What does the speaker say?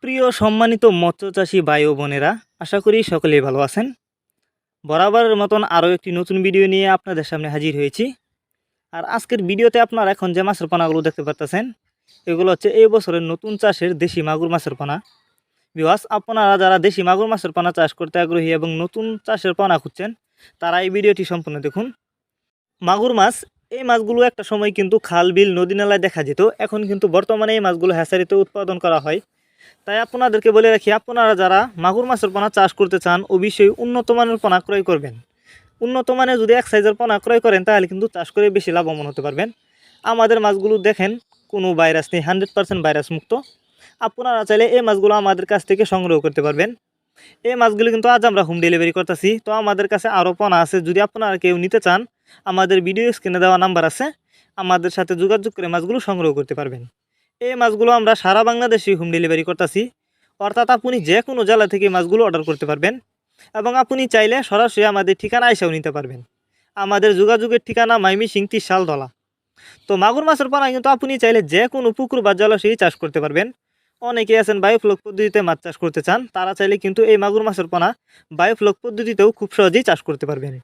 প্রিয় সম্মানিত মৎস্যচাষী ভাই ও বোনেরা, আশা করি সকলেই ভালো আছেন। বরাবরের মতন আরও একটি নতুন ভিডিও নিয়ে আপনাদের সামনে হাজির হয়েছি। আর আজকের ভিডিওতে আপনারা এখন যে মাছের পোনাগুলো দেখতে পাচ্ছেন, এগুলো হচ্ছে এই বছরের নতুন চাষের দেশি মাগুর মাছের পোনা। ভিউয়ার্স, আপনারা যারা দেশি মাগুর মাছের পোনা চাষ করতে আগ্রহী এবং নতুন চাষের পোনা খুঁজছেন, তারা এই ভিডিওটি সম্পূর্ণ দেখুন। মাগুর মাছ, এই মাছগুলো একটা সময় কিন্তু খাল বিল নদী নালায় দেখা যেত। এখন কিন্তু বর্তমানে এই মাছগুলো হ্যাচারিতে উৎপাদন করা হয়। তাই আপনাদেরকে বলে রাখি, আপনারা যারা মাগুর মাছের পোনা চাষ করতে চান, অবশ্যই উন্নত মানের পোনা ক্রয় করবেন। উন্নত মানের যদি এক সাইজের পোনা ক্রয় করেন, তাহলে কিন্তু চাষ করে বেশি লাভবান হতে পারবেন। আমাদের মাছগুলো দেখেন, কোনো ভাইরাস নেই, 100% ভাইরাস মুক্ত। আপনারা চাইলে এই মাছগুলো আমাদের কাছ থেকে সংগ্রহ করতে পারবেন। এই মাছগুলো কিন্তু আজ আমরা হোম ডেলিভারি করতেছি। তো আমাদের কাছে আরও পোনা আছে, যদি আপনারা কেউ নিতে চান, আমাদের ভিডিও স্ক্রিনে দেওয়া নাম্বার আছে, আমাদের সাথে যোগাযোগ করে মাছগুলো সংগ্রহ করতে পারবেন। এই মাছগুলো আমরা সারা বাংলাদেশে হোম ডেলিভারি করতেছি, অর্থাৎ আপনি যে কোনো জেলা থেকে মাছগুলো অর্ডার করতে পারবেন এবং আপনি চাইলে সরাসরি আমাদের ঠিকানা এসেও নিতে পারবেন। আমাদের যোগাযোগের ঠিকানা ময়মনসিং শালদলা। তো মাগুর মাছের পোনা কিন্তু আপনি চাইলে যে কোনো পুকুর বা জলাশয়ে চাষ করতে পারবেন। অনেকে আছেন বায়োফ্লক পদ্ধতিতে মাছ চাষ করতে চান, তারা চাইলে কিন্তু এই মাগুর মাছের পোনা বায়োফ্লক পদ্ধতিতেও খুব সহজেই চাষ করতে পারবেন।